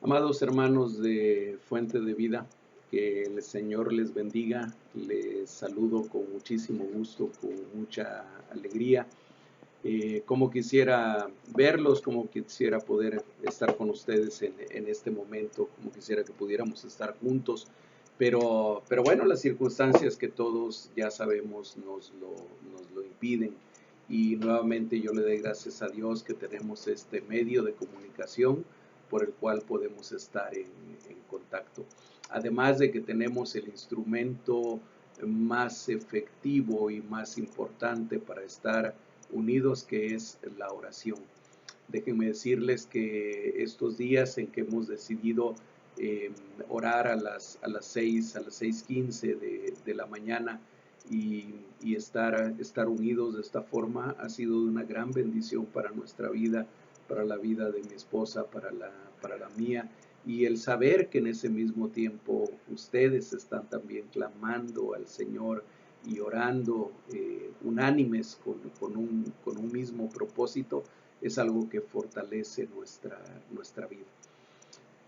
Amados hermanos de Fuente de Vida, que el Señor les bendiga. Les saludo con muchísimo gusto, con mucha alegría. Como quisiera verlos, como quisiera poder estar con ustedes en este momento, como quisiera que pudiéramos estar juntos. Pero bueno, las circunstancias que todos ya sabemos nos lo impiden. Y nuevamente yo le doy gracias a Dios que tenemos este medio de comunicación por el cual podemos estar en contacto. Además de que tenemos el instrumento más efectivo y más importante para estar unidos, que es la oración. Déjenme decirles que estos días en que hemos decidido orar a las 6:15 de la mañana y estar unidos de esta forma ha sido de una gran bendición para nuestra vida, para la vida de mi esposa, para la mía, y el saber que en ese mismo tiempo ustedes están también clamando al Señor y orando unánimes con un mismo propósito, es algo que fortalece nuestra vida.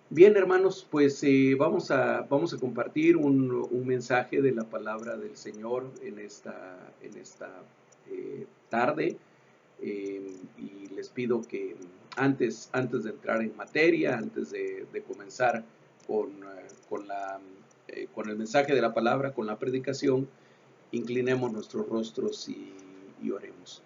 Bien, hermanos, pues vamos a compartir un mensaje de la palabra del Señor en esta tarde. Y les pido que antes de entrar en materia, antes de comenzar con el mensaje de la palabra, con la predicación, inclinemos nuestros rostros y oremos.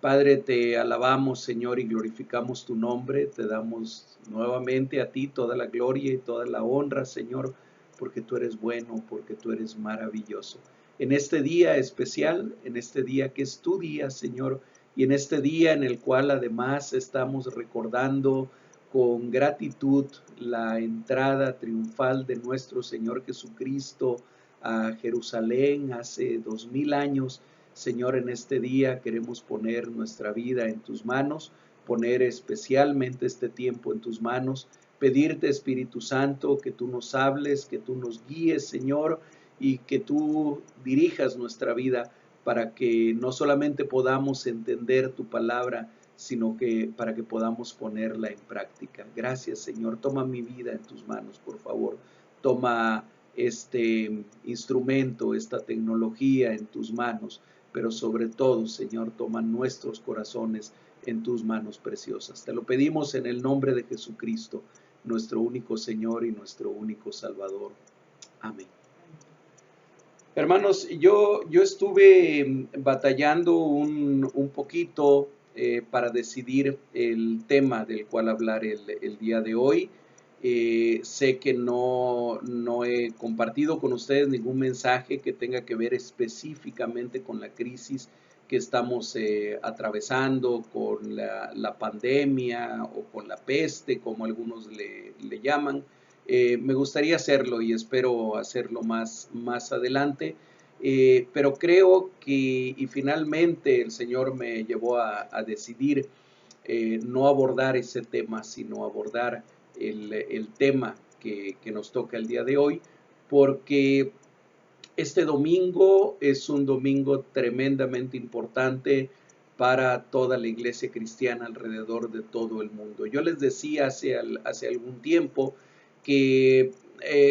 Padre, te alabamos, Señor, y glorificamos tu nombre. Te damos nuevamente a ti toda la gloria y toda la honra, Señor, porque tú eres bueno, porque tú eres maravilloso. En este día especial, en este día que es tu día, Señor, y en este día en el cual además estamos recordando con gratitud la entrada triunfal de nuestro Señor Jesucristo a Jerusalén hace 2000 años. Señor, en este día queremos poner nuestra vida en tus manos, poner especialmente este tiempo en tus manos, pedirte, Espíritu Santo, que tú nos hables, que tú nos guíes, Señor, y que tú dirijas nuestra vida para que no solamente podamos entender tu palabra, sino que para que podamos ponerla en práctica. Gracias, Señor. Toma mi vida en tus manos, por favor. Toma este instrumento, esta tecnología en tus manos, pero sobre todo, Señor, toma nuestros corazones en tus manos preciosas. Te lo pedimos en el nombre de Jesucristo, nuestro único Señor y nuestro único Salvador. Amén. Hermanos, yo estuve batallando un poquito para decidir el tema del cual hablar el día de hoy. Sé que no he compartido con ustedes ningún mensaje que tenga que ver específicamente con la crisis que estamos atravesando, con la pandemia o con la peste, como algunos le llaman. Me gustaría hacerlo y espero hacerlo más adelante, pero creo que, y finalmente el Señor me llevó a decidir no abordar ese tema, sino abordar el tema que nos toca el día de hoy, porque este domingo es un domingo tremendamente importante para toda la iglesia cristiana alrededor de todo el mundo. Yo les decía hace algún tiempo que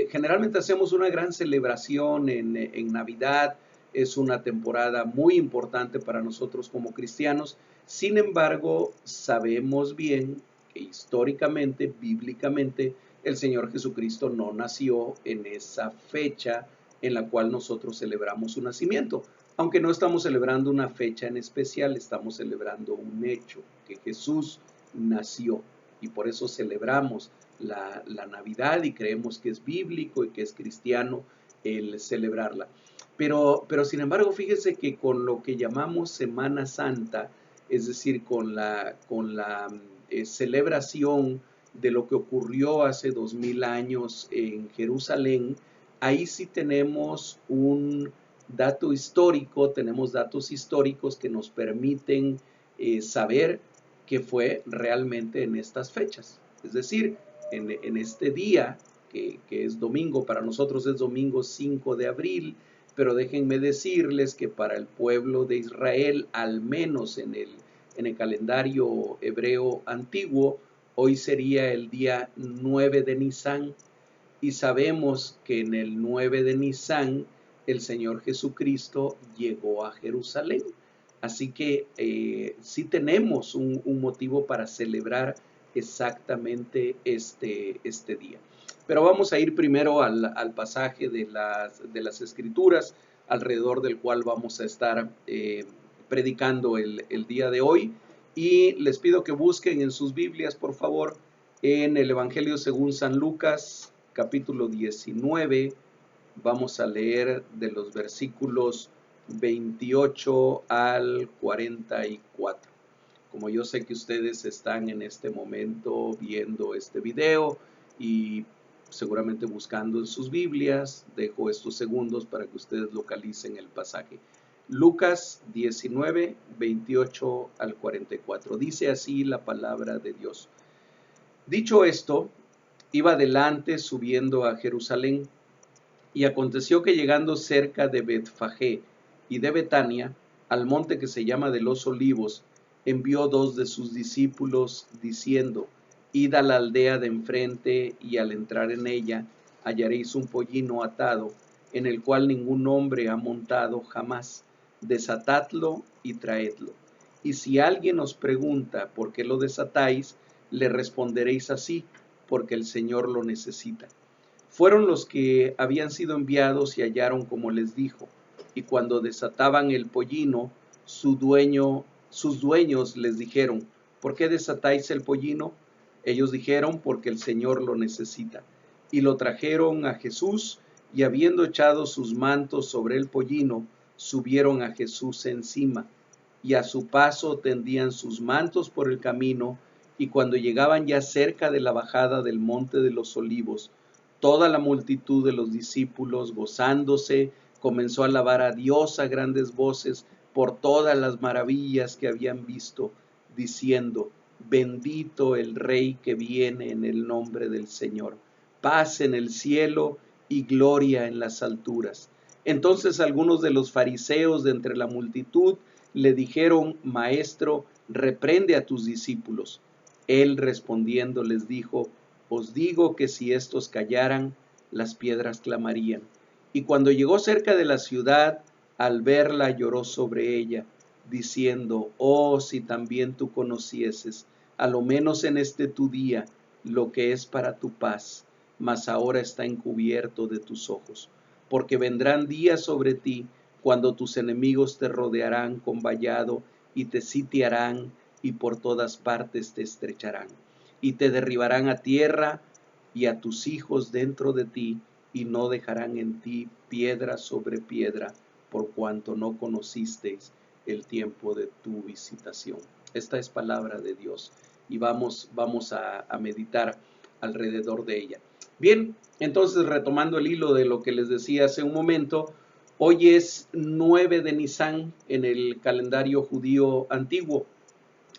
generalmente hacemos una gran celebración en Navidad. Es una temporada muy importante para nosotros como cristianos. Sin embargo, sabemos bien que históricamente, bíblicamente, el Señor Jesucristo no nació en esa fecha en la cual nosotros celebramos su nacimiento. Aunque no estamos celebrando una fecha en especial, estamos celebrando un hecho, que Jesús nació, y por eso celebramos la Navidad y creemos que es bíblico y que es cristiano el celebrarla. Pero sin embargo, fíjese que con lo que llamamos Semana Santa, es decir, con la celebración de lo que ocurrió hace 2000 años en Jerusalén, ahí sí tenemos un dato histórico, tenemos datos históricos que nos permiten saber qué fue realmente en estas fechas. Es decir, en este día, que es domingo, para nosotros es domingo 5 de abril, pero déjenme decirles que para el pueblo de Israel, al menos en el calendario hebreo antiguo, Hoy sería el día 9 de Nisán y sabemos que en el 9 de Nisán el Señor Jesucristo llegó a Jerusalén. Así que sí tenemos un motivo para celebrar exactamente este día. Pero vamos a ir primero al pasaje de las Escrituras, alrededor del cual vamos a estar predicando el día de hoy. Y les pido que busquen en sus Biblias, por favor, en el Evangelio según San Lucas, capítulo 19. Vamos a leer de los versículos 28 al 44. Como yo sé que ustedes están en este momento viendo este video y seguramente buscando en sus Biblias, dejo estos segundos para que ustedes localicen el pasaje. Lucas 19, 28 al 44. Dice así la palabra de Dios. Dicho esto, iba adelante subiendo a Jerusalén, y aconteció que llegando cerca de Betfagé y de Betania, al monte que se llama de los Olivos, envió dos de sus discípulos, diciendo: Id a la aldea de enfrente, y al entrar en ella hallaréis un pollino atado, en el cual ningún hombre ha montado jamás. Desatadlo y traedlo. Y si alguien os pregunta por qué lo desatáis, le responderéis así: porque el Señor lo necesita. Fueron los que habían sido enviados y hallaron como les dijo. Y cuando desataban el pollino, sus dueños les dijeron: ¿por qué desatáis el pollino? Ellos dijeron: porque el Señor lo necesita. Y lo trajeron a Jesús, y habiendo echado sus mantos sobre el pollino, subieron a Jesús encima. Y a su paso tendían sus mantos por el camino, y cuando llegaban ya cerca de la bajada del monte de los Olivos, toda la multitud de los discípulos, gozándose, comenzó a alabar a Dios a grandes voces por todas las maravillas que habían visto, diciendo: bendito el Rey que viene en el nombre del Señor, paz en el cielo y gloria en las alturas. Entonces algunos de los fariseos de entre la multitud le dijeron: Maestro, reprende a tus discípulos. Él respondiendo les dijo: os digo que si estos callaran, las piedras clamarían. Y cuando llegó cerca de la ciudad, al verla lloró sobre ella, diciendo: oh, si también tú conocieses, a lo menos en este tu día, lo que es para tu paz, mas ahora está encubierto de tus ojos. Porque vendrán días sobre ti, cuando tus enemigos te rodearán con vallado, y te sitiarán, y por todas partes te estrecharán y te derribarán a tierra, y a tus hijos dentro de ti, y no dejarán en ti piedra sobre piedra, por cuanto no conocisteis el tiempo de tu visitación. Esta es palabra de Dios y vamos a meditar alrededor de ella. Bien, entonces retomando el hilo de lo que les decía hace un momento, hoy es 9 de Nisán en el calendario judío antiguo.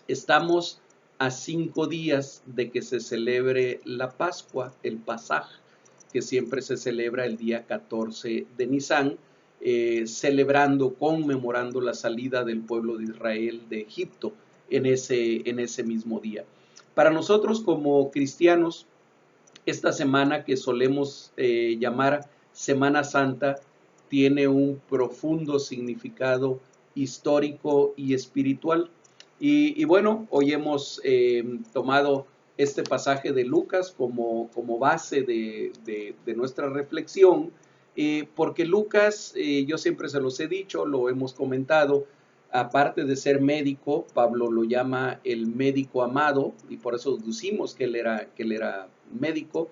Estamos a 5 días de que se celebre la Pascua, el Pasaj, que siempre se celebra el día 14 de Nisán, conmemorando la salida del pueblo de Israel de Egipto en ese mismo día. Para nosotros como cristianos, esta semana que solemos llamar Semana Santa tiene un profundo significado histórico y espiritual. Y bueno, hoy hemos tomado este pasaje de Lucas como base de nuestra reflexión, porque Lucas, yo siempre se los he dicho, lo hemos comentado, aparte de ser médico, Pablo lo llama el médico amado, y por eso deducimos que él era médico.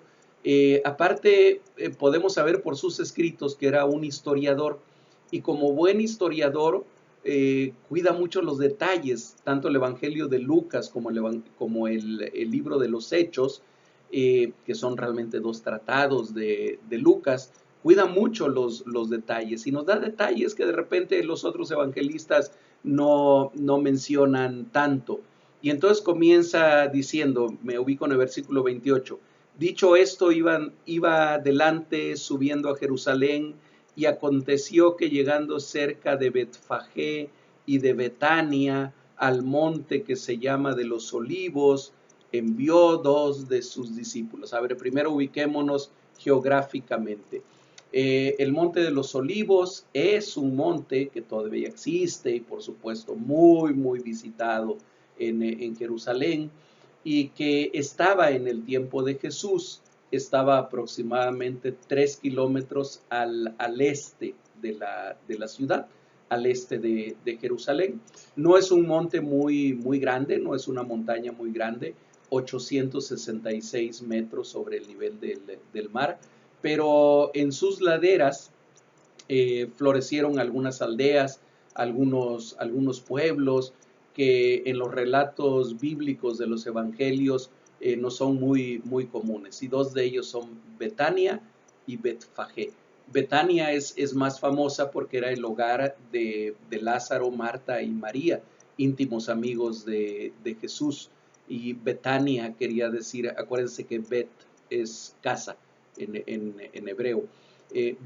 Aparte, podemos saber por sus escritos que era un historiador, y como buen historiador, cuida mucho los detalles, tanto el Evangelio de Lucas como el libro de los Hechos, que son realmente dos tratados de Lucas, cuida mucho los detalles y nos da detalles que de repente los otros evangelistas no mencionan tanto. Y entonces comienza diciendo, me ubico en el versículo 28, dicho esto, iba adelante subiendo a Jerusalén, y aconteció que llegando cerca de Betfagé y de Betania, al monte que se llama de los Olivos, envió 2 de sus discípulos. A ver, primero ubiquémonos geográficamente. El Monte de los Olivos es un monte que todavía existe y por supuesto muy visitado en Jerusalén, y que estaba en el tiempo de Jesús, estaba aproximadamente 3 kilómetros al este de la ciudad, al este de Jerusalén. No es un monte muy grande, no es una montaña muy grande, 866 metros sobre el nivel del mar, pero en sus laderas florecieron algunas aldeas, algunos pueblos que en los relatos bíblicos de los evangelios no son muy comunes, y 2 de ellos son Betania y Betfagé. Betania es más famosa porque era el hogar de Lázaro, Marta y María, íntimos amigos de Jesús, y Betania quería decir, acuérdense que Bet es casa en hebreo.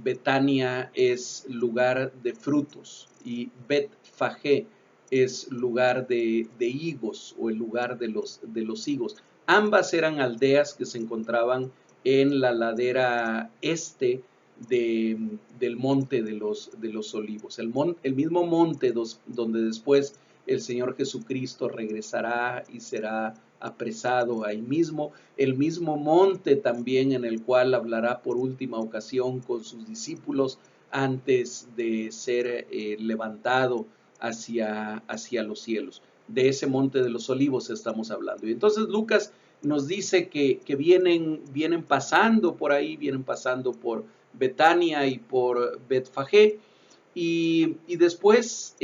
Betania es lugar de frutos y Betfagé es lugar de higos, o el lugar de los higos. Ambas eran aldeas que se encontraban en la ladera este del monte de los olivos. El mismo monte donde después el Señor Jesucristo regresará y será apresado ahí mismo, el mismo monte también en el cual hablará por última ocasión con sus discípulos antes de ser levantado hacia los cielos. De ese monte de los olivos estamos hablando. Y entonces Lucas nos dice que vienen pasando por ahí, vienen pasando por Betania y por Betfagé, y después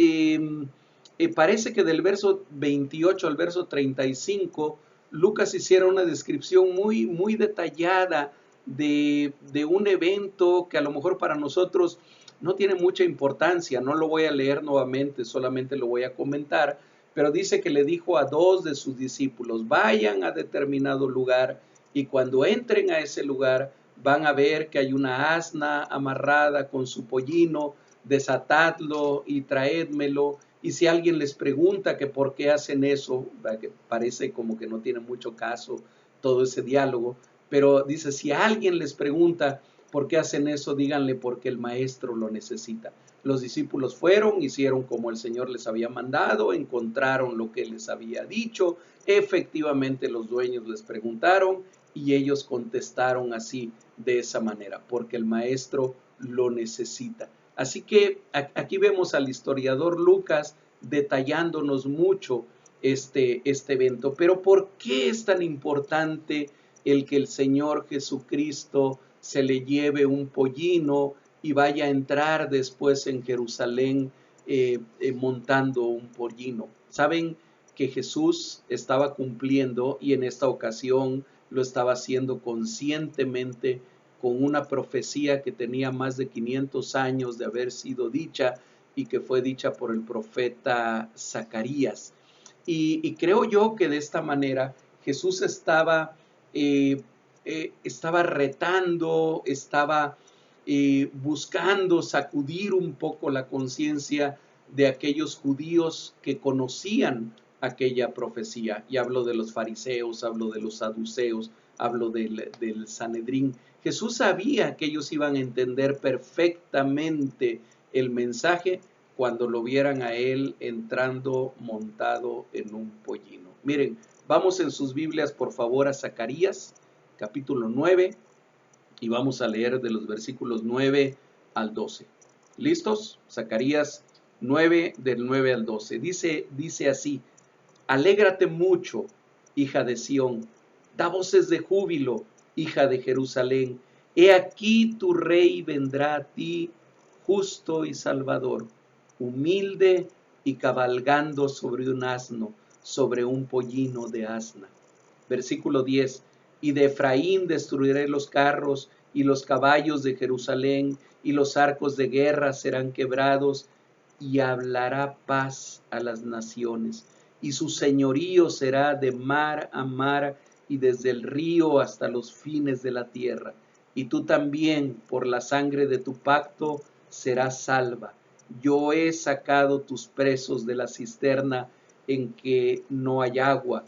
parece que del verso 28 al verso 35, Lucas hiciera una descripción muy detallada de un evento que a lo mejor para nosotros no tiene mucha importancia. No lo voy a leer nuevamente, solamente lo voy a comentar, pero dice que le dijo a 2 de sus discípulos: vayan a determinado lugar, y cuando entren a ese lugar van a ver que hay una asna amarrada con su pollino, desatadlo y traédmelo. Y si alguien les pregunta que por qué hacen eso, que parece como que no tiene mucho caso todo ese diálogo, pero dice, si alguien les pregunta por qué hacen eso, díganle porque el maestro lo necesita. Los discípulos fueron, hicieron como el Señor les había mandado, encontraron lo que les había dicho. Efectivamente, los dueños les preguntaron y ellos contestaron así, de esa manera, porque el maestro lo necesita. Así que aquí vemos al historiador Lucas detallándonos mucho este evento. Pero ¿por qué es tan importante el que el Señor Jesucristo se le lleve un pollino y vaya a entrar después en Jerusalén montando un pollino? Saben que Jesús estaba cumpliendo, y en esta ocasión lo estaba haciendo conscientemente, con una profecía que tenía más de 500 años de haber sido dicha, y que fue dicha por el profeta Zacarías. Y creo yo que de esta manera Jesús estaba retando, estaba buscando sacudir un poco la conciencia de aquellos judíos que conocían aquella profecía. Y hablo de los fariseos, hablo de los saduceos, hablo del Sanedrín. Jesús sabía que ellos iban a entender perfectamente el mensaje cuando lo vieran a él entrando montado en un pollino. Miren, vamos en sus Biblias por favor a Zacarías capítulo 9 y vamos a leer de los versículos 9 al 12. ¿Listos? Zacarías 9 del 9 al 12. Dice así: alégrate mucho, hija de Sión, da voces de júbilo, hija de Jerusalén. He aquí tu rey vendrá a ti, justo y salvador, humilde y cabalgando sobre un asno, sobre un pollino de asna. Versículo 10. Y de Efraín destruiré los carros y los caballos de Jerusalén, y los arcos de guerra serán quebrados, y hablará paz a las naciones. Y su señorío será de mar a mar, y desde el río hasta los fines de la tierra. Y tú también, por la sangre de tu pacto, serás salva. Yo he sacado tus presos de la cisterna en que no hay agua,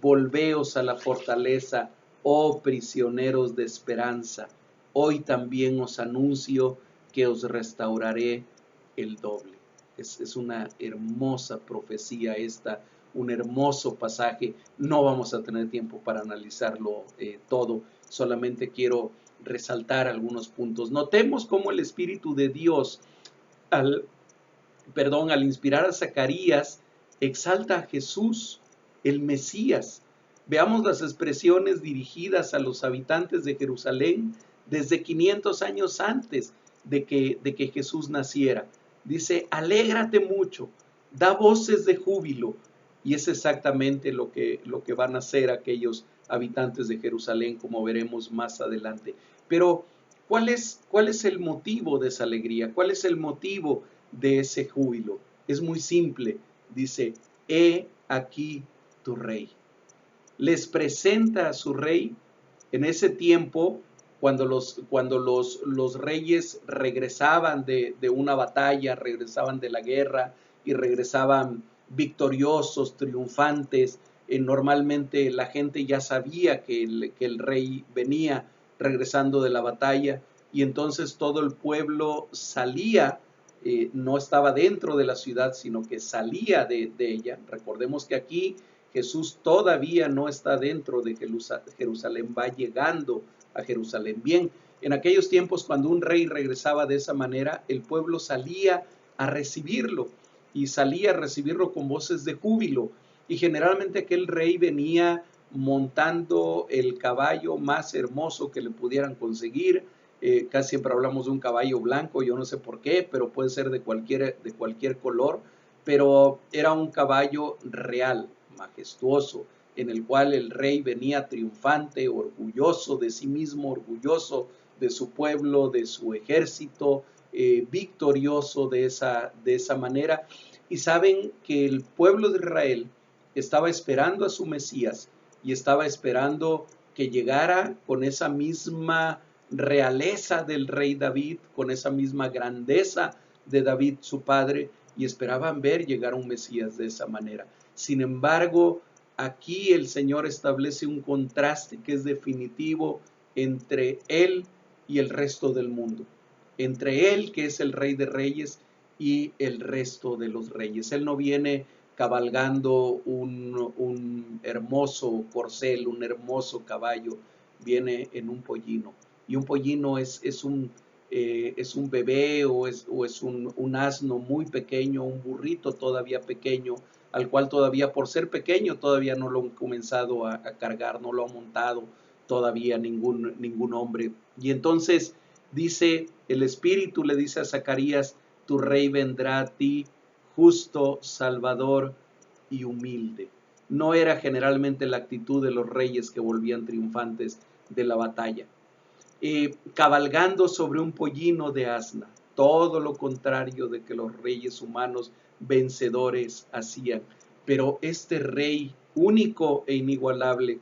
volveos a la fortaleza, oh prisioneros de esperanza. Hoy también os anuncio que os restauraré el doble. Es una hermosa profecía esta, un hermoso pasaje. No vamos a tener tiempo para analizarlo todo, solamente quiero resaltar algunos puntos. Notemos cómo el Espíritu de Dios, al inspirar a Zacarías, exalta a Jesús, el Mesías. Veamos las expresiones dirigidas a los habitantes de Jerusalén desde 500 años antes de que Jesús naciera. Dice, alégrate mucho, da voces de júbilo. Y es exactamente lo que van a hacer aquellos habitantes de Jerusalén, como veremos más adelante. Pero, ¿cuál es el motivo de esa alegría? ¿Cuál es el motivo de ese júbilo? Es muy simple. Dice, he aquí tu rey. Les presenta a su rey. En ese tiempo, cuando los reyes regresaban de una batalla, regresaban de la guerra y regresaban victoriosos, triunfantes, normalmente la gente ya sabía que el rey venía regresando de la batalla, y entonces todo el pueblo salía, no estaba dentro de la ciudad, sino que salía de ella. Recordemos que aquí Jesús todavía no está dentro de Jerusalén, va llegando a Jerusalén. Bien, en aquellos tiempos, cuando un rey regresaba de esa manera, el pueblo salía a recibirlo, y salía a recibirlo con voces de júbilo. Y generalmente aquel rey venía montando el caballo más hermoso que le pudieran conseguir. Casi siempre hablamos de un caballo blanco, yo no sé por qué, pero puede ser de cualquier color, pero era un caballo real, majestuoso, en el cual el rey venía triunfante, orgulloso de sí mismo, orgulloso de su pueblo, de su ejército, victorioso de esa manera. Y saben que el pueblo de Israel estaba esperando a su Mesías, y estaba esperando que llegara con esa misma realeza del rey David, con esa misma grandeza de David su padre, y esperaban ver llegar a un Mesías de esa manera. Sin embargo, aquí el Señor establece un contraste que es definitivo entre Él y el resto del mundo, entre Él, que es el Rey de Reyes, y el resto de los reyes. Él no viene cabalgando un hermoso corcel, un hermoso caballo, viene en un pollino. Y un pollino es un bebé, o es un asno muy pequeño, un burrito todavía pequeño, al cual todavía, por ser pequeño, todavía no lo han comenzado a cargar, no lo ha montado todavía ningún hombre. Y entonces dice, el Espíritu le dice a Zacarías, tu rey vendrá a ti, justo, salvador y humilde. No era generalmente la actitud de los reyes que volvían triunfantes de la batalla. Cabalgando sobre un pollino de asna, todo lo contrario de que los reyes humanos vencedores hacían. Pero este rey único e inigualable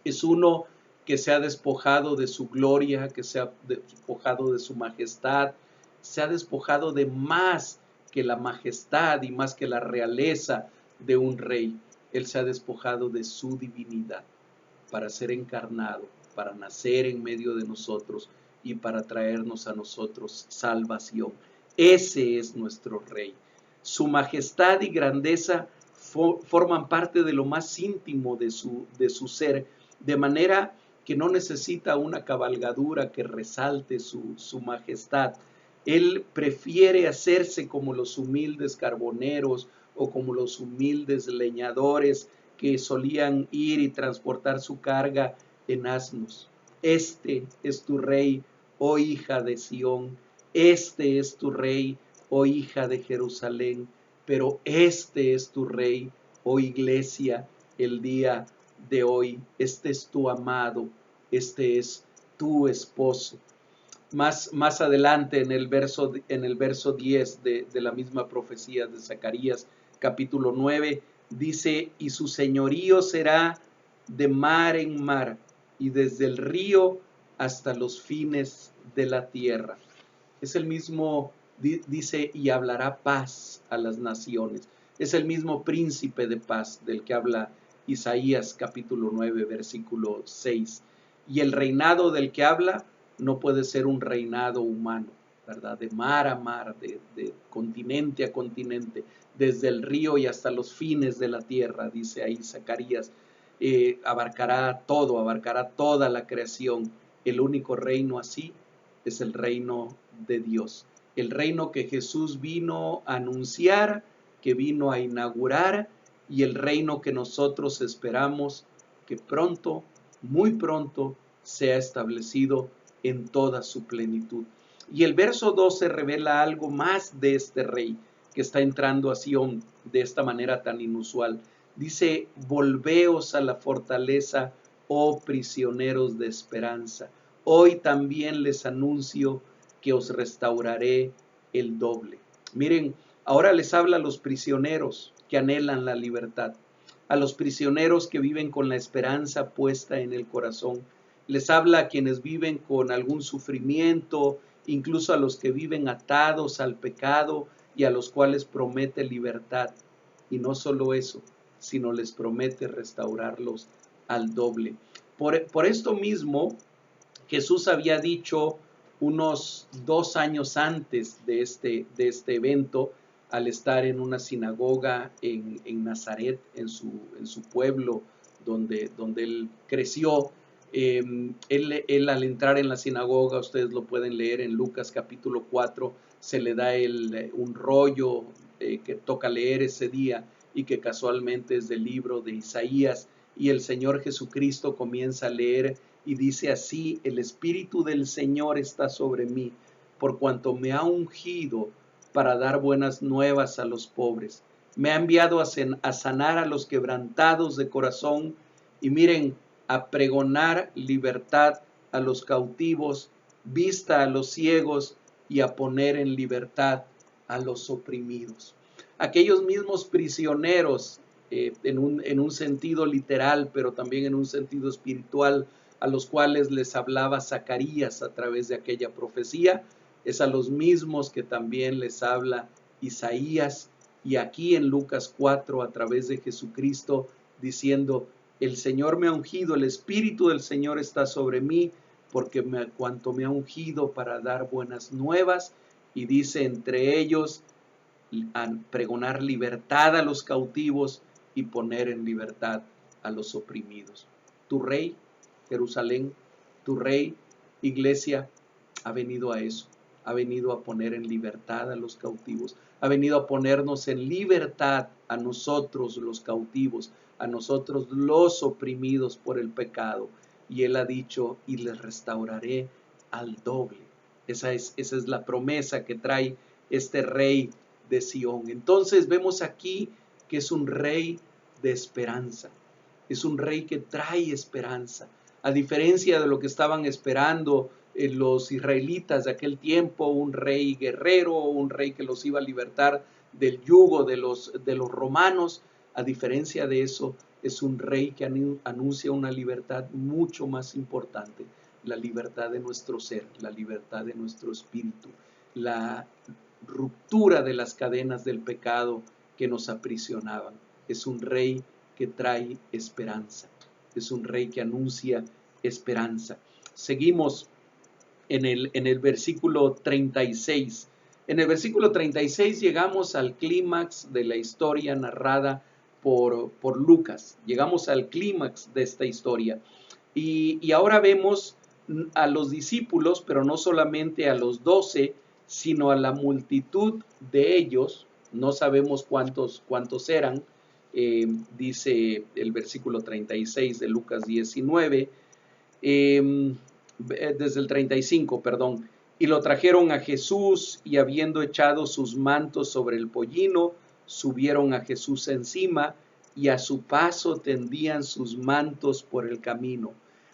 es uno que se ha despojado de su gloria, que se ha despojado de su majestad, se ha despojado de más que la majestad y más que la realeza de un rey. Él se ha despojado de su divinidad para ser encarnado, para nacer en medio de nosotros y para traernos a nosotros salvación. Ese es nuestro rey. Su majestad y grandeza forman parte de lo más íntimo de su ser, de manera que no necesita una cabalgadura que resalte su majestad. Él prefiere hacerse como los humildes carboneros o como los humildes leñadores que solían ir y transportar su carga en asnos. Este es tu rey, oh hija de Sión. Este es tu rey, oh hija de Jerusalén. Pero este es tu rey, oh iglesia, el día de hoy. Este es tu amado, este es tu esposo. Más adelante en el verso 10 de la misma profecía de Zacarías, capítulo 9, dice, y su señorío será de mar en mar, y desde el río hasta los fines de la tierra. Es el mismo, dice, y hablará paz a las naciones. Es el mismo príncipe de paz del que habla Isaías capítulo 9, versículo 6. Y el reinado del que habla no puede ser un reinado humano, ¿verdad? De mar a mar, de continente a continente, desde el río y hasta los fines de la tierra, dice ahí Zacarías. Abarcará todo, abarcará toda la creación. El único reino así es el reino de Dios. El reino que Jesús vino a anunciar, que vino a inaugurar, y el reino que nosotros esperamos que pronto, muy pronto, sea establecido en toda su plenitud. Y el verso 12 revela algo más de este rey que está entrando a Sión de esta manera tan inusual. Dice: volveos a la fortaleza, oh prisioneros de esperanza. Hoy también les anuncio que os restauraré el doble. Miren, ahora les habla a los prisioneros que anhelan la libertad, a los prisioneros que viven con la esperanza puesta en el corazón. Les habla a quienes viven con algún sufrimiento, incluso a los que viven atados al pecado y a los cuales promete libertad. Y no solo eso, sino les promete restaurarlos al doble. Por esto mismo, Jesús había dicho unos 2 años antes de este evento, al estar en una sinagoga en Nazaret, en su pueblo donde él creció. Él al entrar en la sinagoga, ustedes lo pueden leer en Lucas capítulo 4, se le da un rollo que toca leer ese día y que casualmente es del libro de Isaías, y el Señor Jesucristo comienza a leer y dice así: el Espíritu del Señor está sobre mí, por cuanto me ha ungido para dar buenas nuevas a los pobres. Me ha enviado a sanar a los quebrantados de corazón, y miren, a pregonar libertad a los cautivos, vista a los ciegos, y a poner en libertad a los oprimidos. Aquellos mismos prisioneros, en un sentido literal, pero también en un sentido espiritual, a los cuales les hablaba Zacarías a través de aquella profecía, es a los mismos que también les habla Isaías, y aquí en Lucas 4 a través de Jesucristo, diciendo: el Señor me ha ungido, el Espíritu del Señor está sobre mí, porque cuanto me ha ungido para dar buenas nuevas, y dice entre ellos, a pregonar libertad a los cautivos y poner en libertad a los oprimidos. Tu rey, Jerusalén, tu rey, iglesia, ha venido a eso, ha venido a poner en libertad a los cautivos, ha venido a ponernos en libertad a nosotros los cautivos, a nosotros los oprimidos por el pecado. Y Él ha dicho: y les restauraré al doble. Esa es la promesa que trae este rey de Sión. Entonces vemos aquí que es un rey de esperanza, es un rey que trae esperanza, a diferencia de lo que estaban esperando los israelitas de aquel tiempo, un rey guerrero, un rey que los iba a libertar del yugo de los romanos. A diferencia de eso, es un rey que anuncia una libertad mucho más importante, la libertad de nuestro ser, la libertad de nuestro espíritu, la ruptura de las cadenas del pecado que nos aprisionaban. Es un rey que trae esperanza, es un rey que anuncia esperanza. Seguimos en el versículo 36. En el versículo 36 llegamos al clímax de la historia narrada por Lucas. Llegamos al clímax de esta historia. Y ahora vemos a los discípulos, pero no solamente a los 12, sino a la multitud de ellos. No sabemos cuántos eran. Dice el versículo 36 de Lucas 19. Desde el 35, perdón. Y lo trajeron a Jesús, y habiendo echado sus mantos sobre el pollino, subieron a Jesús encima, y a su paso tendían sus mantos por el camino.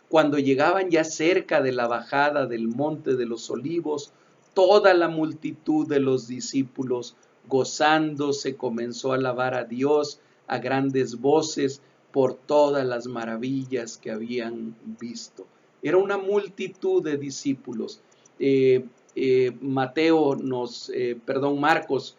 Cuando llegaban ya cerca de la bajada del monte de los olivos, toda la multitud de los discípulos, gozándose, comenzó a alabar a Dios a grandes voces por todas las maravillas que habían visto. Era una multitud de discípulos. Marcos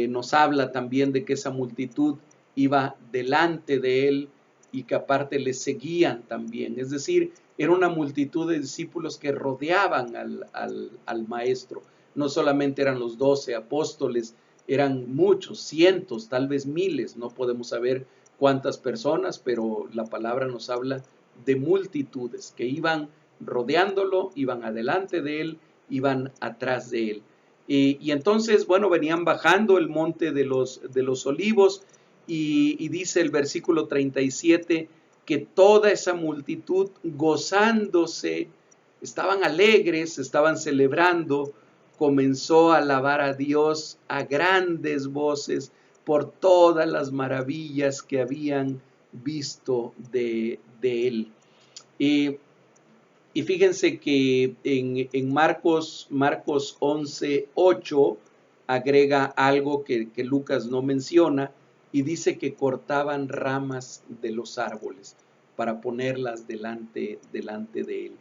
nos habla también de que esa multitud iba delante de él y que aparte le seguían también. Es decir, era una multitud de discípulos que rodeaban al maestro. No solamente eran los 12 apóstoles, eran muchos, cientos, tal vez miles, no podemos saber cuántas personas, pero la palabra nos habla de multitudes que iban rodeándolo, iban adelante de él, iban atrás de él. Y entonces, bueno, venían bajando el monte de los olivos y dice el versículo 37 que toda esa multitud gozándose, estaban alegres, estaban celebrando, comenzó a alabar a Dios a grandes voces por todas las maravillas que habían visto de él. Y fíjense que en Marcos 11:8 agrega algo que Lucas no menciona y dice que cortaban ramas de los árboles para ponerlas delante de él.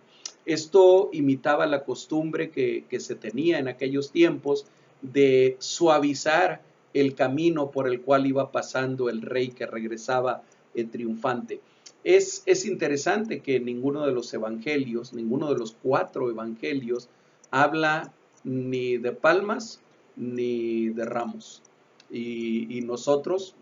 Esto imitaba la costumbre que se tenía en aquellos tiempos de suavizar el camino por el cual iba pasando el rey que regresaba triunfante. Es interesante que ninguno de los evangelios, ninguno de los 4 evangelios, habla ni de palmas ni de ramos. Y nosotros,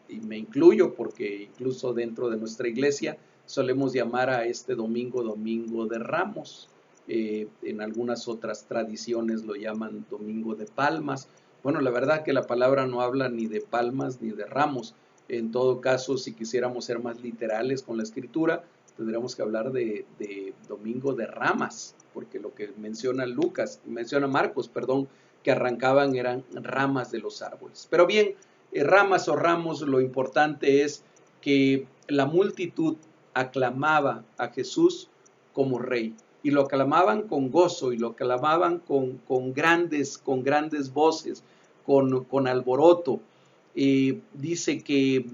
y me incluyo porque incluso dentro de nuestra iglesia, solemos llamar a este domingo Domingo de Ramos. En algunas otras tradiciones lo llaman Domingo de Palmas. Bueno, la verdad que la palabra no habla ni de palmas ni de ramos. En todo caso, si quisiéramos ser más literales con la escritura, tendríamos que hablar de Domingo de Ramas, porque lo que menciona Marcos, que arrancaban eran ramas de los árboles. Pero bien, ramas o ramos, lo importante es que la multitud aclamaba a Jesús como rey, y lo aclamaban con gozo, y lo aclamaban con grandes voces, con alboroto. Dice que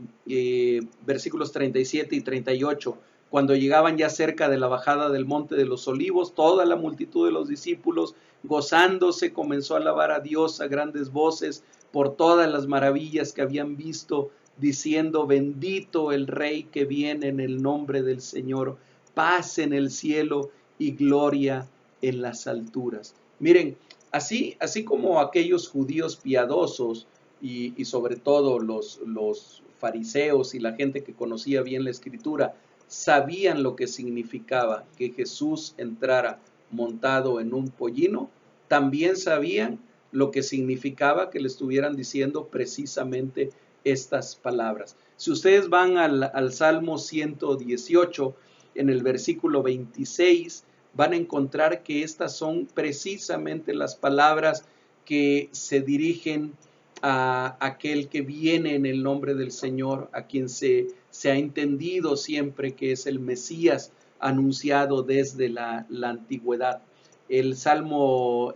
versículos 37 y 38, cuando llegaban ya cerca de la bajada del monte de los olivos, toda la multitud de los discípulos, gozándose, comenzó a alabar a Dios a grandes voces por todas las maravillas que habían visto, diciendo: bendito el Rey que viene en el nombre del Señor, paz en el cielo y gloria en las alturas. Miren, así como aquellos judíos piadosos y sobre todo los fariseos y la gente que conocía bien la escritura, sabían lo que significaba que Jesús entrara montado en un pollino, también sabían lo que significaba que le estuvieran diciendo precisamente estas palabras. Si ustedes van al Salmo 118, en el versículo 26, van a encontrar que estas son precisamente las palabras que se dirigen a aquel que viene en el nombre del Señor, a quien se ha entendido siempre que es el Mesías anunciado desde la antigüedad. El Salmo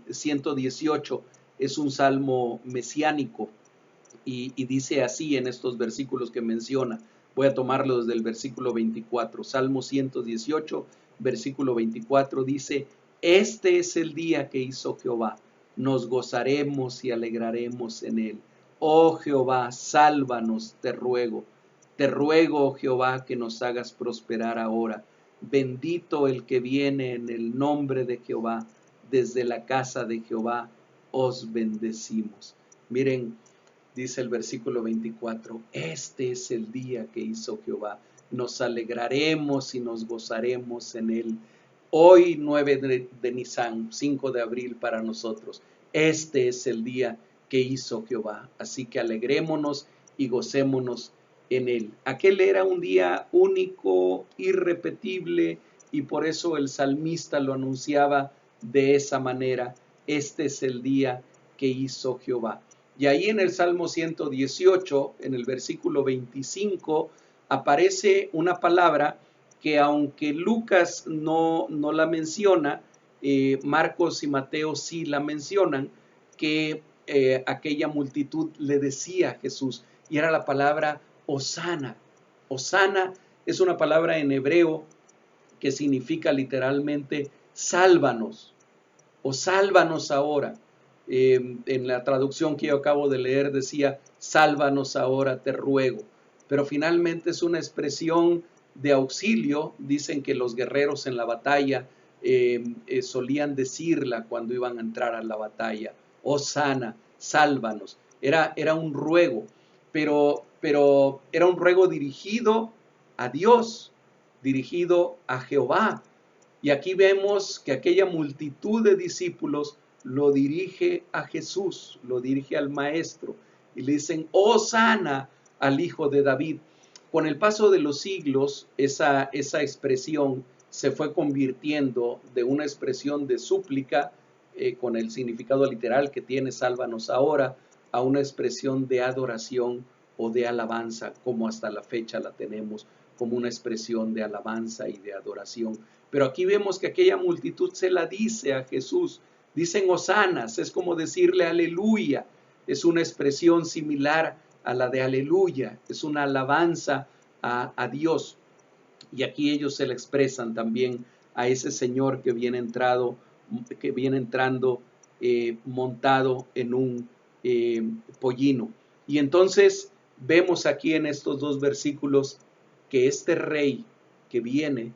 118 es un salmo mesiánico y dice así en estos versículos que menciona. Voy a tomarlo desde el versículo 24. Salmo 118, versículo 24 dice: este es el día que hizo Jehová, nos gozaremos y alegraremos en él. Oh Jehová, sálvanos, te ruego, oh Jehová, que nos hagas prosperar ahora. Bendito el que viene en el nombre de Jehová, desde la casa de Jehová os bendecimos. Miren, dice el versículo 24, este es el día que hizo Jehová, nos alegraremos y nos gozaremos en él. Hoy 9 de Nisan, 5 de abril para nosotros, este es el día que hizo Jehová, así que alegrémonos y gocémonos en él. Aquel era un día único, irrepetible, y por eso el salmista lo anunciaba de esa manera: este es el día que hizo Jehová. Y ahí en el Salmo 118, en el versículo 25, aparece una palabra que, aunque Lucas no la menciona, Marcos y Mateo sí la mencionan, que aquella multitud le decía a Jesús, y era la palabra Hosana. Hosana es una palabra en hebreo que significa literalmente sálvanos, o sálvanos ahora. En la traducción que yo acabo de leer decía: sálvanos ahora, te ruego. pero finalmente es una expresión de auxilio. Dicen que los guerreros en la batalla solían decirla cuando iban a entrar a la batalla: Hosana, sálvanos. Era un ruego, pero era un ruego dirigido a Dios, dirigido a Jehová. Y aquí vemos que aquella multitud de discípulos lo dirige a Jesús, lo dirige al Maestro, y le dicen: Hosana al Hijo de David. Con el paso de los siglos, esa expresión se fue convirtiendo de una expresión de súplica, con el significado literal que tiene sálvanos ahora, a una expresión de adoración o de alabanza, como hasta la fecha la tenemos, como una expresión de alabanza y de adoración. Pero aquí vemos que aquella multitud se la dice a Jesús. Dicen hosanas, es como decirle aleluya. Es una expresión similar a la de aleluya, es una alabanza a Dios. Y aquí ellos se le expresan también a ese Señor que viene entrando montado en un pollino. Y entonces vemos aquí en estos dos versículos que este rey que viene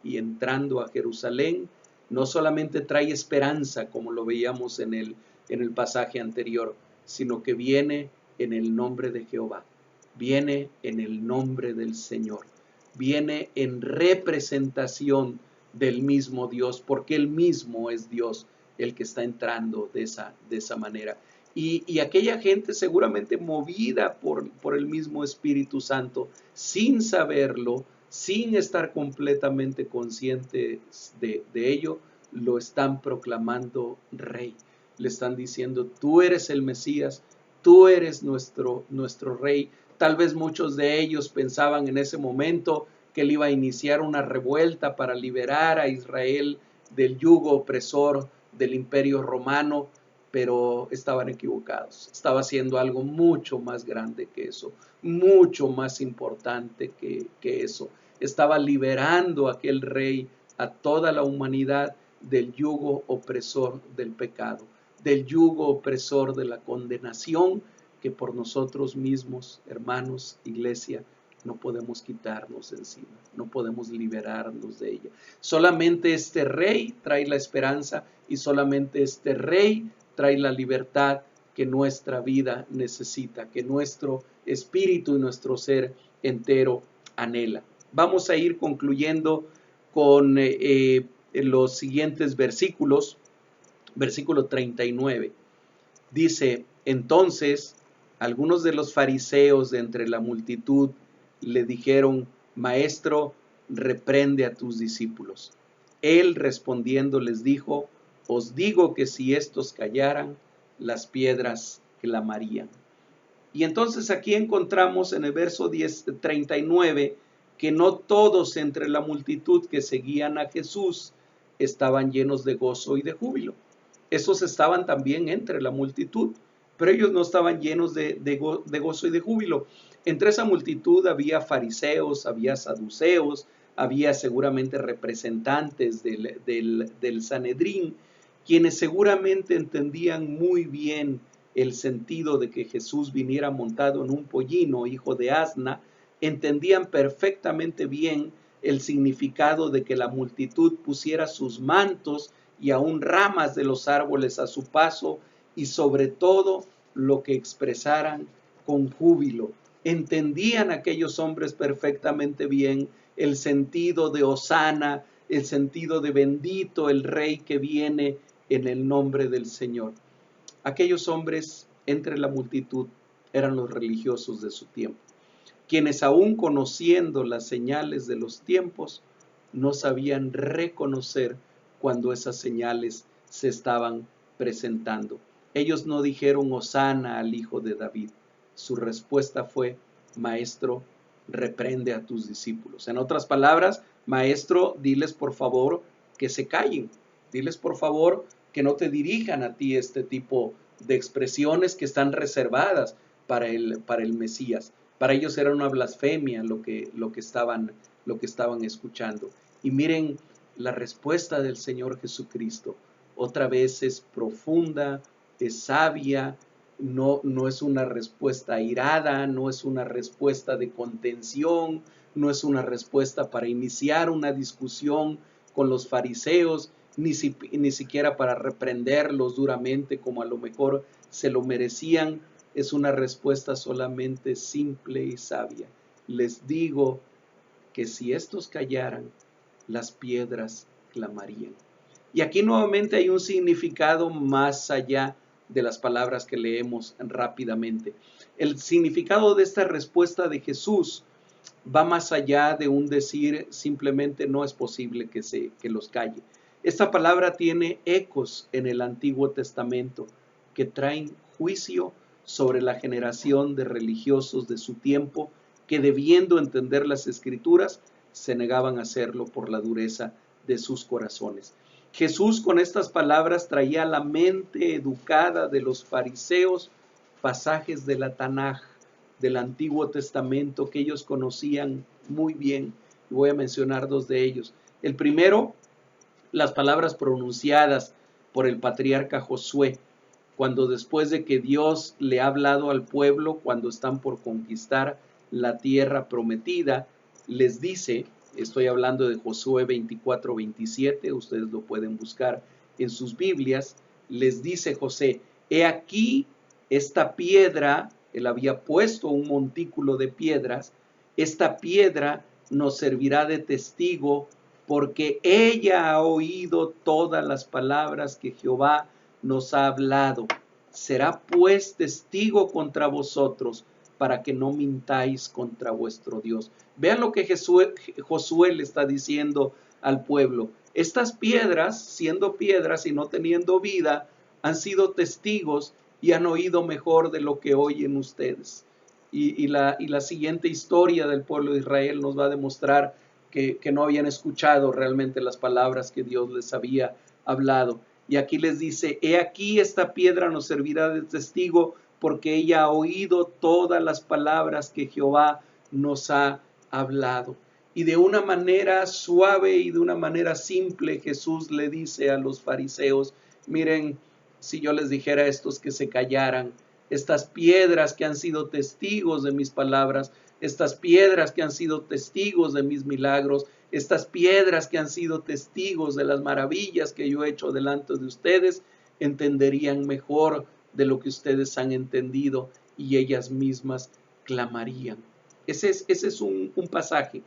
y entrando a Jerusalén, no solamente trae esperanza, como lo veíamos en el pasaje anterior, sino que viene en el nombre de Jehová, viene en el nombre del Señor, viene en representación del mismo Dios, porque Él mismo es Dios el que está entrando de esa manera. Y aquella gente, seguramente movida por el mismo Espíritu Santo, sin saberlo, sin estar completamente conscientes de ello, lo están proclamando rey. Le están diciendo: tú eres el Mesías, tú eres nuestro rey. Tal vez muchos de ellos pensaban en ese momento que él iba a iniciar una revuelta para liberar a Israel del yugo opresor del Imperio Romano, pero estaban equivocados. Estaba haciendo algo mucho más grande que eso, mucho más importante que eso. Estaba liberando a aquel rey a toda la humanidad del yugo opresor del pecado, del yugo opresor de la condenación que por nosotros mismos, hermanos, iglesia, no podemos quitarnos de encima, no podemos liberarnos de ella. Solamente este rey trae la esperanza y solamente este rey trae la libertad que nuestra vida necesita, que nuestro espíritu y nuestro ser entero anhela. Vamos a ir concluyendo con los siguientes versículos. Versículo 39. Dice: entonces algunos de los fariseos de entre la multitud le dijeron: Maestro, reprende a tus discípulos. Él respondiendo les dijo: os digo que si estos callaran, las piedras clamarían. Y entonces aquí encontramos en el verso 39 que no todos entre la multitud que seguían a Jesús estaban llenos de gozo y de júbilo. Esos estaban también entre la multitud, pero ellos no estaban llenos de gozo y de júbilo. Entre esa multitud había fariseos, había saduceos, había seguramente representantes del Sanedrín, quienes seguramente entendían muy bien el sentido de que Jesús viniera montado en un pollino, hijo de asna. Entendían perfectamente bien el significado de que la multitud pusiera sus mantos y aún ramas de los árboles a su paso, y sobre todo lo que expresaran con júbilo. Entendían aquellos hombres perfectamente bien el sentido de hosana, el sentido de bendito el rey que viene en el nombre del Señor. Aquellos hombres entre la multitud eran los religiosos de su tiempo, quienes aún conociendo las señales de los tiempos, no sabían reconocer cuando esas señales se estaban presentando. Ellos no dijeron hosana al Hijo de David. Su respuesta fue: Maestro, reprende a tus discípulos. En otras palabras, Maestro, diles por favor que se callen. Diles por favor que no te dirijan a ti este tipo de expresiones que están reservadas para el Mesías. Para ellos era una blasfemia lo que estaban escuchando. Y miren la respuesta del Señor Jesucristo. Otra vez es profunda, es sabia, no es una respuesta airada, no es una respuesta de contención, no es una respuesta para iniciar una discusión con los fariseos, ni siquiera para reprenderlos duramente como a lo mejor se lo merecían. Es una respuesta solamente simple y sabia. Les digo que si estos callaran, las piedras clamarían. Y aquí nuevamente hay un significado más allá de las palabras que leemos rápidamente. El significado de esta respuesta de Jesús va más allá de un decir simplemente no es posible que los calle. Esta palabra tiene ecos en el Antiguo Testamento que traen juicio sobre la generación de religiosos de su tiempo que, debiendo entender las Escrituras, se negaban a hacerlo por la dureza de sus corazones. Jesús con estas palabras traía a la mente educada de los fariseos pasajes de la Tanaj, del Antiguo Testamento, que ellos conocían muy bien. Voy a mencionar dos de ellos. El primero, las palabras pronunciadas por el patriarca Josué, cuando después de que Dios le ha hablado al pueblo, cuando están por conquistar la tierra prometida, les dice, estoy hablando de Josué 24-27, ustedes lo pueden buscar en sus Biblias, les dice José, he aquí esta piedra, él había puesto un montículo de piedras, esta piedra nos servirá de testigo porque ella ha oído todas las palabras que Jehová nos ha hablado. Será pues testigo contra vosotros para que no mintáis contra vuestro Dios. Vean lo que Josué le está diciendo al pueblo. Estas piedras, siendo piedras y no teniendo vida, han sido testigos y han oído mejor de lo que oyen ustedes. Y la siguiente historia del pueblo de Israel nos va a demostrar que no habían escuchado realmente las palabras que Dios les había hablado. Y aquí les dice, he aquí esta piedra nos servirá de testigo porque ella ha oído todas las palabras que Jehová nos ha hablado. Y de una manera suave y de una manera simple Jesús le dice a los fariseos, miren, si yo les dijera a estos que se callaran, estas piedras que han sido testigos de mis palabras, estas piedras que han sido testigos de mis milagros, estas piedras que han sido testigos de las maravillas que yo he hecho delante de ustedes, entenderían mejor de lo que ustedes han entendido y ellas mismas clamarían. Ese es un pasaje.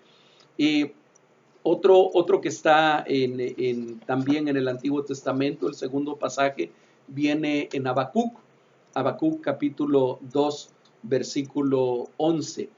Otro que está también en el Antiguo Testamento, el segundo pasaje, viene en Habacuc capítulo 2, versículo 11.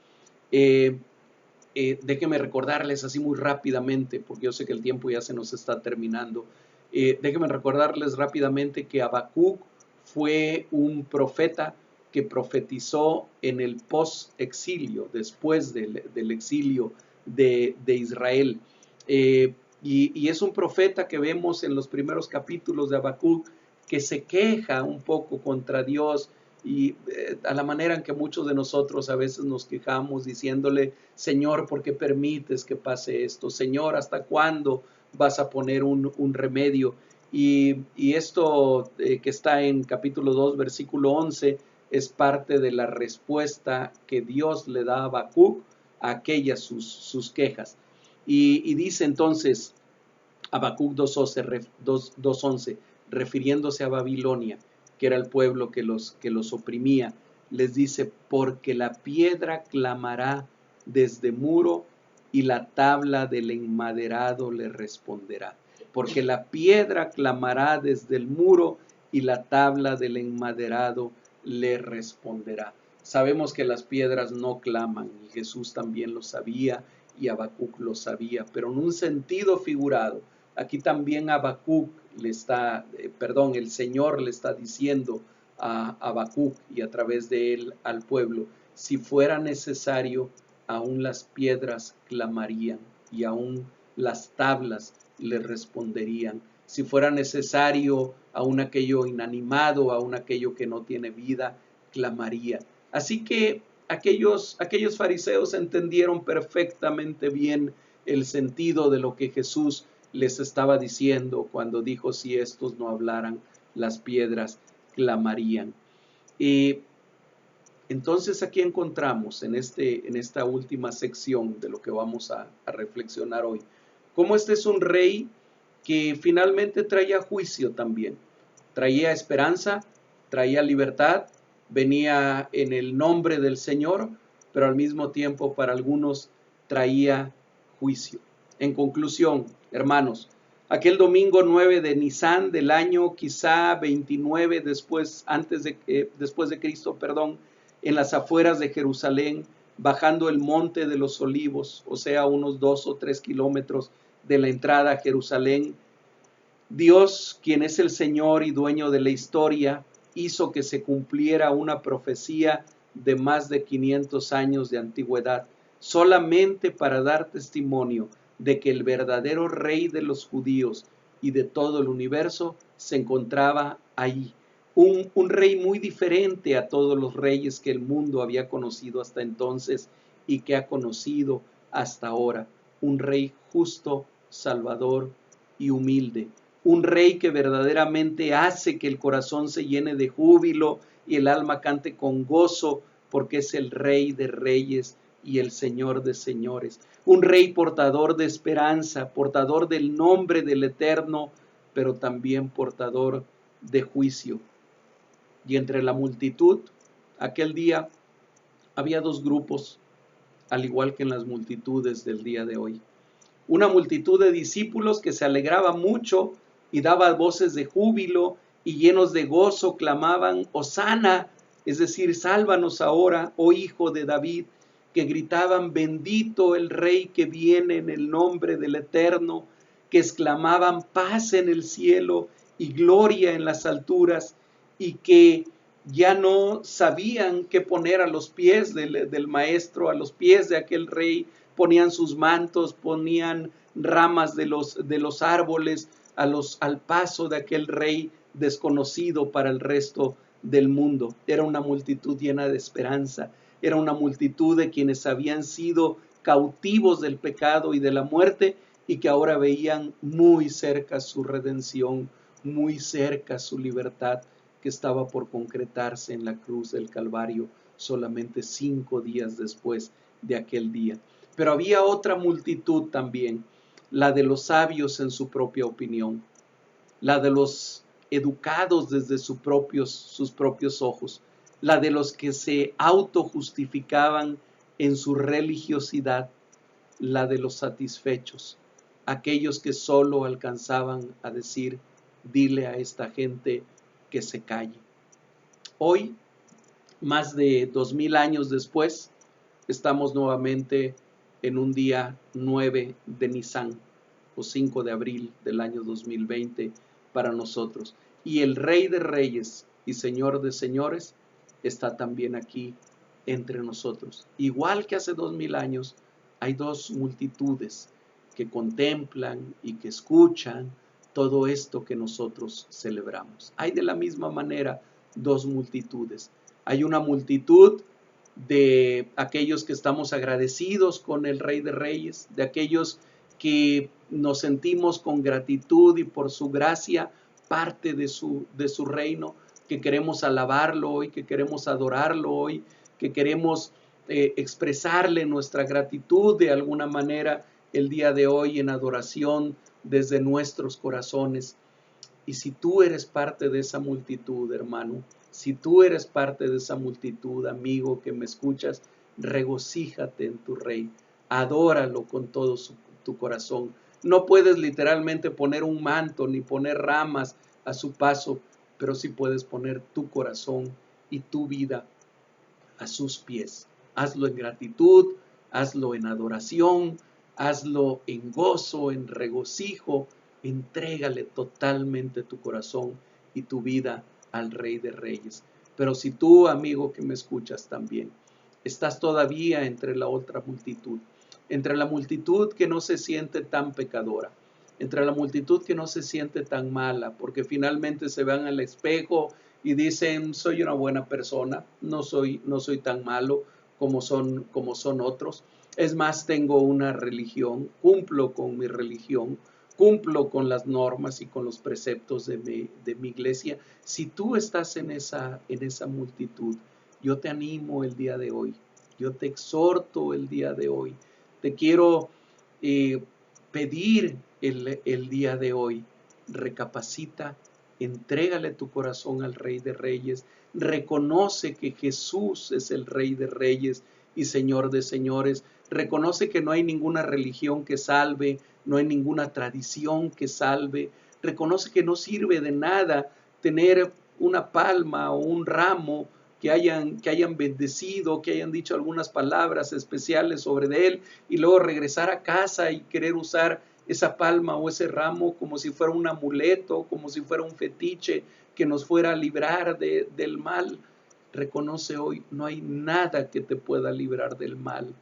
Déjenme recordarles así muy rápidamente, porque yo sé que el tiempo ya se nos está terminando. Déjenme recordarles rápidamente que Habacuc fue un profeta que profetizó en el post-exilio, después del exilio de Israel. Y es un profeta que vemos en los primeros capítulos de Habacuc que se queja un poco contra Dios y a la manera en que muchos de nosotros a veces nos quejamos diciéndole, Señor, ¿por qué permites que pase esto? Señor, ¿hasta cuándo vas a poner un remedio? Y esto que está en capítulo 2, versículo 11, es parte de la respuesta que Dios le da a Habacuc a aquellas sus quejas. Y dice entonces Habacuc 2.11, refiriéndose a Babilonia, que era el pueblo que los oprimía, les dice, porque la piedra clamará desde muro y la tabla del enmaderado le responderá. Porque la piedra clamará desde el muro y la tabla del enmaderado le responderá. Sabemos que las piedras no claman y Jesús también lo sabía y Habacuc lo sabía, pero en un sentido figurado. Aquí también Habacuc el Señor le está diciendo a Habacuc y a través de él al pueblo, si fuera necesario, aún las piedras clamarían y aún las tablas le responderían. Si fuera necesario, aún aquello inanimado, aún aquello que no tiene vida, clamaría. Así que aquellos fariseos entendieron perfectamente bien el sentido de lo que Jesús les estaba diciendo cuando dijo, si estos no hablaran, las piedras clamarían. Entonces aquí encontramos en esta última sección de lo que vamos a reflexionar hoy, cómo este es un rey que finalmente traía juicio también, traía esperanza, traía libertad, venía en el nombre del Señor, pero al mismo tiempo para algunos traía juicio. En conclusión, hermanos, aquel domingo 9 de Nisan del año quizá 29 después de Cristo, en las afueras de Jerusalén, bajando el monte de los olivos, o sea, unos 2 o 3 kilómetros de la entrada a Jerusalén, Dios, quien es el Señor y dueño de la historia, hizo que se cumpliera una profecía de más de 500 años de antigüedad, solamente para dar testimonio de que el verdadero rey de los judíos y de todo el universo se encontraba ahí. Un rey muy diferente a todos los reyes que el mundo había conocido hasta entonces y que ha conocido hasta ahora. Un rey justo, salvador y humilde. Un rey que verdaderamente hace que el corazón se llene de júbilo y el alma cante con gozo, porque es el Rey de reyes y el Señor de señores. Un rey portador de esperanza, portador del nombre del Eterno, pero también portador de juicio. Y entre la multitud, aquel día había dos grupos, al igual que en las multitudes del día de hoy. Una multitud de discípulos que se alegraba mucho y daba voces de júbilo y llenos de gozo clamaban, Hosana, es decir, sálvanos ahora, oh hijo de David, que gritaban, bendito el rey que viene en el nombre del Eterno, que exclamaban, paz en el cielo y gloria en las alturas, y que ya no sabían qué poner a los pies del maestro, a los pies de aquel rey. Ponían sus mantos, ponían ramas de los árboles al paso de aquel rey desconocido para el resto del mundo. Era una multitud llena de esperanza, era una multitud de quienes habían sido cautivos del pecado y de la muerte y que ahora veían muy cerca su redención, muy cerca su libertad, que estaba por concretarse en la cruz del Calvario solamente 5 días después de aquel día. Pero había otra multitud también, la de los sabios en su propia opinión, la de los educados desde sus propios ojos, la de los que se autojustificaban en su religiosidad, la de los satisfechos, aquellos que solo alcanzaban a decir, dile a esta gente que se calle. Hoy, más de 2000 años después, estamos nuevamente en un día 9 de Nisan o 5 de abril del año 2020 para nosotros. Y el Rey de Reyes y Señor de Señores está también aquí entre nosotros. Igual que hace 2000 años, hay dos multitudes que contemplan y que escuchan todo esto que nosotros celebramos. Hay de la misma manera dos multitudes. Hay una multitud de aquellos que estamos agradecidos con el Rey de Reyes, de aquellos que nos sentimos con gratitud y por su gracia parte de su reino, que queremos alabarlo hoy, que queremos adorarlo hoy, que queremos expresarle nuestra gratitud de alguna manera el día de hoy en adoración desde nuestros corazones. Y si tú eres parte de esa multitud, hermano, si tú eres parte de esa multitud, amigo que me escuchas, regocíjate en tu Rey, adóralo con todo tu corazón. No puedes literalmente poner un manto ni poner ramas a su paso, pero sí puedes poner tu corazón y tu vida a sus pies. Hazlo en gratitud, hazlo en adoración, hazlo en gozo, en regocijo. Entrégale totalmente tu corazón y tu vida al Rey de Reyes. Pero si tú, amigo que me escuchas también, estás todavía entre la otra multitud, entre la multitud que no se siente tan pecadora, entre la multitud que no se siente tan mala, porque finalmente se van al espejo y dicen, soy una buena persona, no soy tan malo como son otros. Es más, tengo una religión, cumplo con mi religión, cumplo con las normas y con los preceptos de mi iglesia. Si tú estás en esa multitud, yo te animo el día de hoy, yo te exhorto el día de hoy, te quiero pedir el día de hoy, recapacita, entrégale tu corazón al Rey de Reyes, reconoce que Jesús es el Rey de Reyes y Señor de Señores, reconoce que no hay ninguna religión que salve, no hay ninguna tradición que salve, reconoce que no sirve de nada tener una palma o un ramo que hayan bendecido, que hayan dicho algunas palabras especiales sobre él y luego regresar a casa y querer usar esa palma o ese ramo como si fuera un amuleto, como si fuera un fetiche que nos fuera a librar del mal. Reconoce hoy, no hay nada que te pueda librar del mal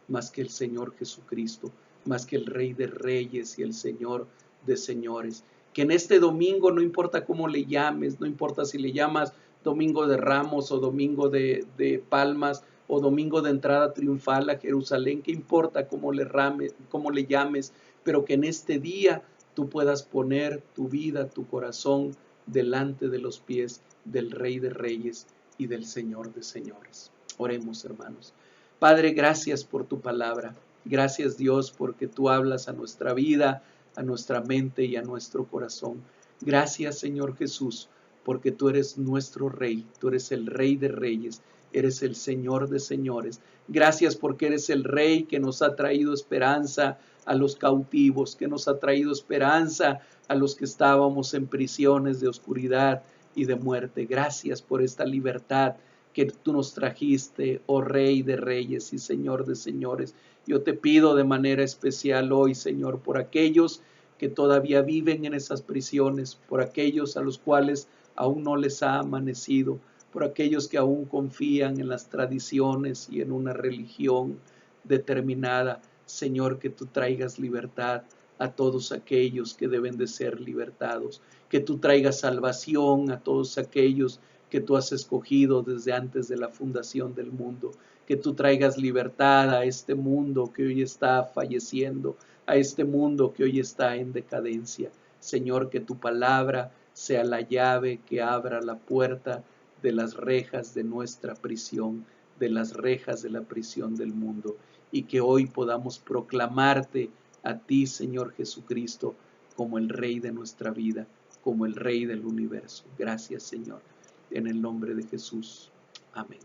más que el Señor Jesucristo, más que el Rey de Reyes y el Señor de Señores. Que en este domingo, no importa cómo le llames, no importa si le llamas Domingo de Ramos o Domingo de Palmas o Domingo de Entrada Triunfal a Jerusalén, que importa cómo le llames, pero que en este día tú puedas poner tu vida, tu corazón delante de los pies del Rey de Reyes y del Señor de Señores. Oremos, hermanos. Padre, gracias por tu palabra. Gracias, Dios, porque tú hablas a nuestra vida, a nuestra mente y a nuestro corazón. Gracias, Señor Jesús, porque tú eres nuestro Rey, tú eres el Rey de Reyes, eres el Señor de Señores. Gracias porque eres el Rey que nos ha traído esperanza a los cautivos, que nos ha traído esperanza a los que estábamos en prisiones de oscuridad y de muerte. Gracias por esta libertad que tú nos trajiste, oh Rey de Reyes y Señor de Señores. Yo te pido de manera especial hoy, Señor, por aquellos que todavía viven en esas prisiones, por aquellos a los cuales aún no les ha amanecido, por aquellos que aún confían en las tradiciones y en una religión determinada. Señor, que tú traigas libertad a todos aquellos que deben de ser libertados, que tú traigas salvación a todos aquellos que tú has escogido desde antes de la fundación del mundo, que tú traigas libertad a este mundo que hoy está falleciendo, a este mundo que hoy está en decadencia. Señor, que tu palabra sea la llave que abra la puerta de las rejas de nuestra prisión, de las rejas de la prisión del mundo, y que hoy podamos proclamarte a ti, Señor Jesucristo, como el Rey de nuestra vida, como el Rey del universo. Gracias, Señor, en el nombre de Jesús. Amén.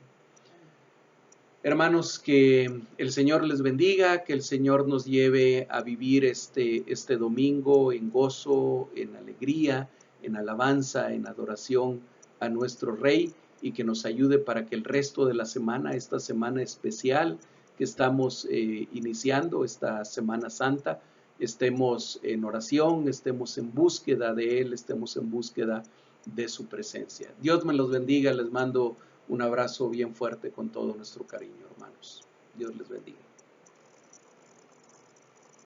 Hermanos, que el Señor les bendiga, que el Señor nos lleve a vivir este domingo en gozo, en alegría, en alabanza, en adoración a nuestro Rey, y que nos ayude para que el resto de la semana, esta semana especial que estamos iniciando, esta Semana Santa, estemos en oración, estemos en búsqueda de Él, estemos en búsqueda de su presencia. Dios me los bendiga, les mando un abrazo bien fuerte con todo nuestro cariño, hermanos. Dios les bendiga.